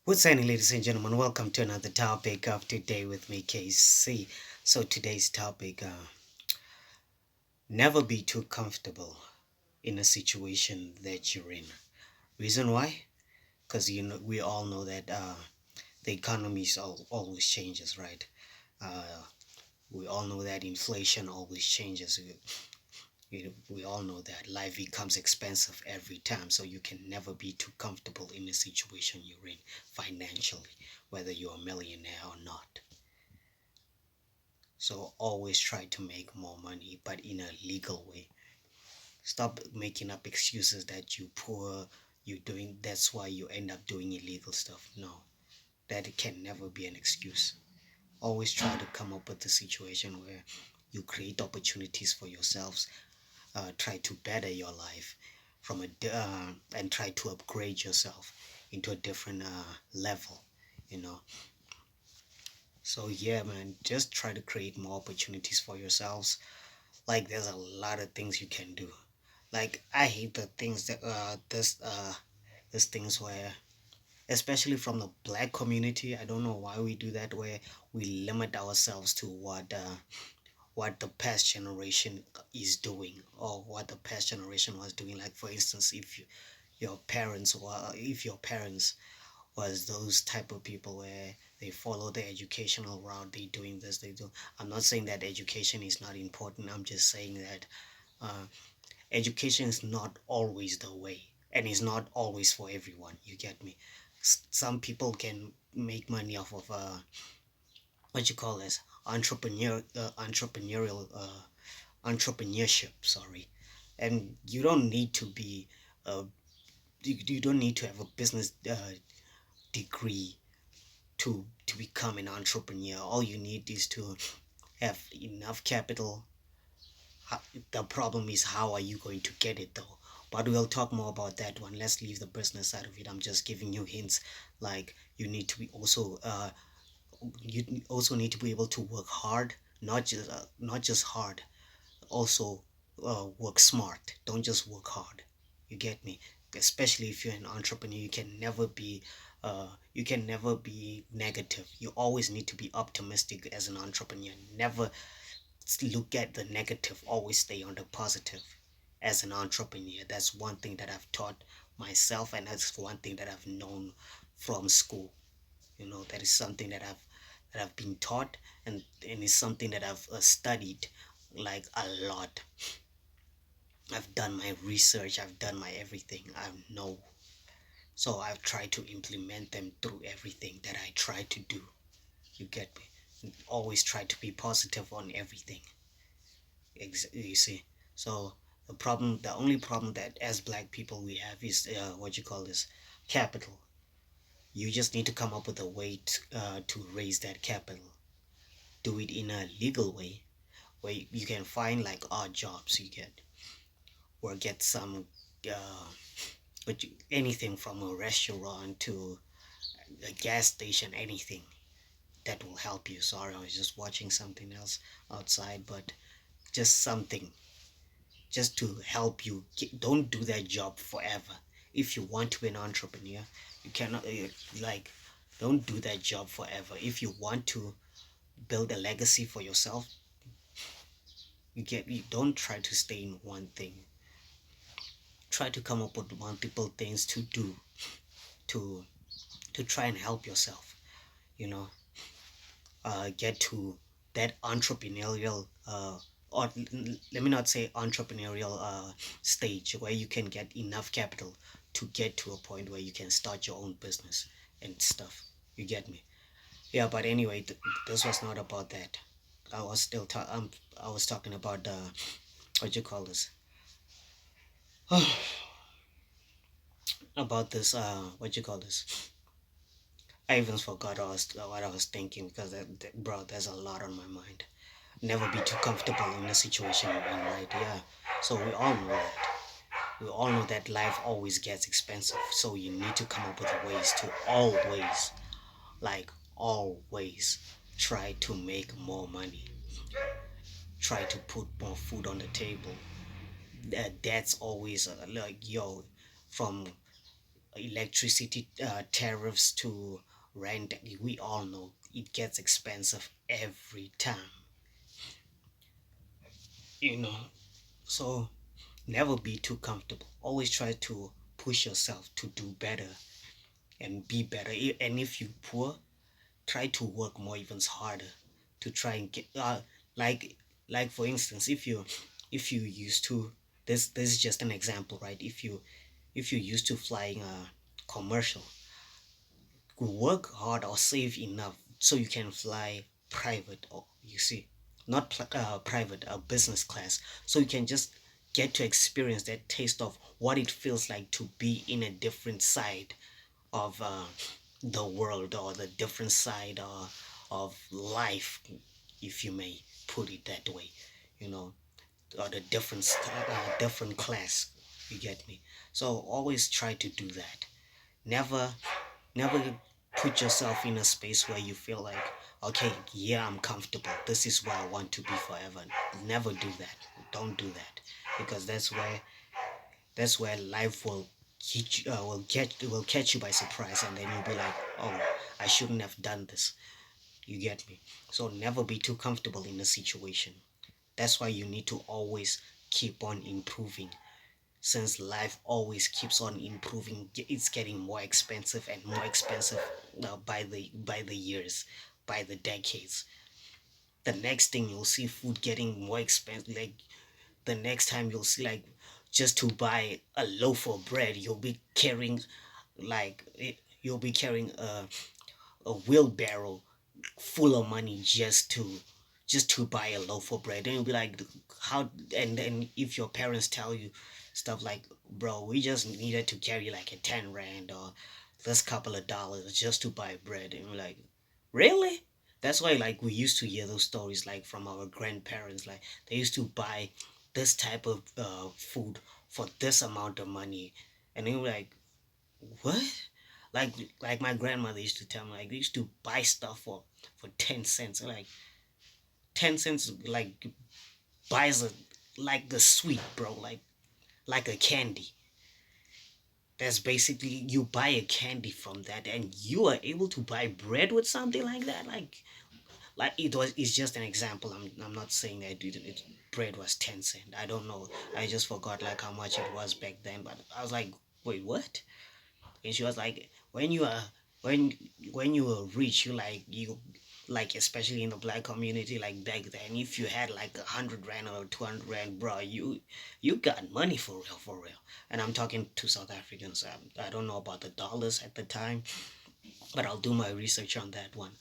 What's happening, ladies and gentlemen? Welcome to another topic of today with me, Cassey. So today's topic: never be too comfortable in a situation that you're in. Reason why? Because we all know that the economy always changes, right? Uh, we all know that inflation always changes. We all know that life becomes expensive every time, so you can never be too comfortable in the situation you're in financially, whether you're a millionaire or not. So always try to make more money, but in a legal way. Stop making up excuses that you poor, you doing that's why you end up doing illegal stuff. No, that can never be an excuse. Always try to come up with a situation where you create opportunities for yourselves, try to better your life and try to upgrade yourself into a different level, you know. So yeah, man, just try to create more opportunities for yourselves. Like there's a lot of things you can do. Like I hate the things that this things where, especially from the black community, I don't know why we do that, where we limit ourselves to what the past generation is doing, or what the past generation was doing. Like for instance, if your parents was those type of people where they follow the educational route, they doing this, they do. I'm not saying that education is not important. I'm just saying that uh, education is not always the way, and it's not always for everyone. You get me? Some people can make money off of what you call this entrepreneurship. Sorry, and you don't need to be you don't need to have a business degree to become an entrepreneur. All you need is to have enough capital. The problem is, how are you going to get it though? But we'll talk more about that one. Let's leave the business side of it. I'm just giving you hints. Like you also need to be able to work hard, not just hard. Also work smart. Don't just work hard. You get me? Especially if you're an entrepreneur, you can never be negative. You always need to be optimistic as an entrepreneur. Never look at the negative, always stay on the positive as an entrepreneur. That's one thing that I've taught myself, and that's one thing that I've known from school. That is something that I've been taught, and it's something that I've studied like a lot. I've done my research, I've done my everything. I know. So I've tried to implement them through everything that I try to do. You get me? Always try to be positive on everything. You see. So the only problem that as black people we have is what you call this capital. You just need to come up with a way to raise that capital. Do it in a legal way where you can find like odd jobs you get, or get some uh, anything from a restaurant to a gas station, anything that will help you. Sorry, I was just watching something else outside, but just something just to help you. Don't do that job forever. If you want to be an entrepreneur, you cannot like don't do that job forever. If you want to build a legacy for yourself, you don't try to stay in one thing. Try to come up with multiple things to do to try and help yourself. You know, get to that entrepreneurial or let me not say entrepreneurial stage where you can get enough capital to get to a point where you can start your own business and stuff. You get me? Yeah, but anyway, this was not about that. I was talking about what you call this about this what you call this I even forgot what I was thinking, because bro, there's a lot on my mind. Never be too comfortable in a situation you're in, right? Yeah. So we all know that. We all know that life always gets expensive. So you need to come up with ways to always, like always, try to make more money. Try to put more food on the table. That's always like, yo, from electricity tariffs to rent, we all know it gets expensive every time, you know. So never be too comfortable. Always try to push yourself to do better and be better. And if you poor, try to work more, even harder, to try and get like like for instance, if you used to, this is just an example, right? If you used to flying a commercial, work hard or save enough so you can fly private, or you see, not private, business class, so you can just get to experience that taste of what it feels like to be in a different side of the world, or the different side of life, if you may put it that way, you know, or the different class, you get me. So always try to do that. Never never put yourself in a space where you feel like, okay, yeah, I'm comfortable, this is where I want to be forever. Never do that. Don't do that, because that's where life will hit you, will catch you by surprise, and then you'll be like, oh, I shouldn't have done this. You get me? So never be too comfortable in a situation. That's why you need to always keep on improving, since life always keeps on improving. It's getting more expensive and more expensive, by the years, by the decades. The next thing you'll see food getting more expensive, like the next time you'll see, like, just to buy a loaf of bread, you'll be carrying, like, you'll be carrying a wheelbarrow full of money just to buy a loaf of bread. And you'll be like, how? And then if your parents tell you stuff like, bro, we just needed to carry like a 10 rand or this couple of dollars just to buy bread, and you're like, really? That's why, like, we used to hear those stories, like, from our grandparents, like they used to buy this type of food for this amount of money. And then we're like, what? Like my grandmother used to tell me, like, they used to buy stuff for 10 cents. Like 10 cents, like, buys a, like, the sweet, bro, like a candy. That's basically, you buy a candy from that, and you are able to buy bread with something like that. Like it's just an example. I'm not saying that bread was 10 cent. I don't know. I just forgot, like, how much it was back then. But I was like, wait, what? And she was like, when when you were rich, like, especially in the black community, like back then, if you had like 100 rand or 200 rand, bro, you got money for real, for real. And I'm talking to South Africans. I don't know about the dollars at the time, but I'll do my research on that one.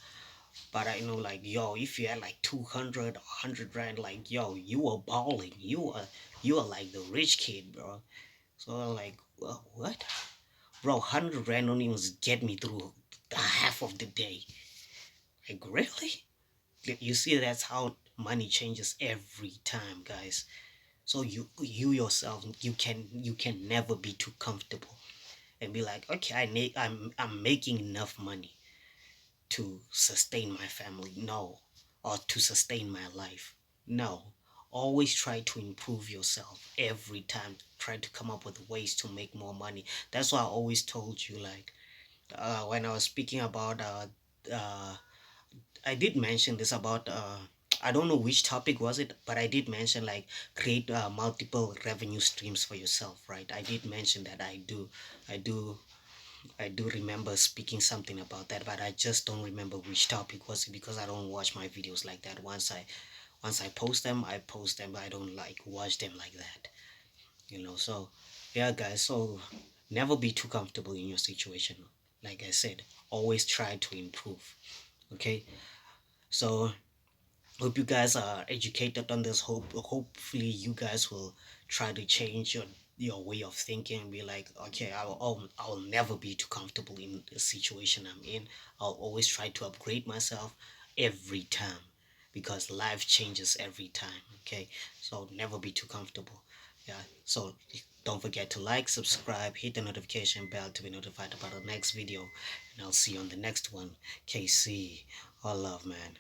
But I know, like, yo, if you had like 200 or 100 rand, like, yo, you were balling. You are like the rich kid, bro. So I'm like, well, what? Bro, 100 rand don't even get me through the half of the day. Like, really? You see, that's how money changes every time, guys. So you yourself, you can never be too comfortable and be like, okay, I'm making enough money to sustain my family. No. Or to sustain my life. No. Always try to improve yourself every time. Try to come up with ways to make more money. That's why I always told you, like, when I was speaking about uh I did mention this about I don't know which topic was it, but I did mention, like, create multiple revenue streams for yourself, right? I did mention that. I do I do remember speaking something about that, but I just don't remember which topic was it, because I don't watch my videos like that. Once I post them, I post them. I don't like watch them like that, you know. So yeah, guys. So never be too comfortable in your situation. Like I said, always try to improve. Okay. So hope you guys are educated on this. Hopefully you guys will try to change your way of thinking and be like, okay, I'll never be too comfortable in the situation I'm in. I'll always try to upgrade myself every time, because life changes every time. Okay, so never be too comfortable. Yeah, so don't forget to like, subscribe, hit the notification bell to be notified about the next video, and I'll see you on the next one. KC, all love, man.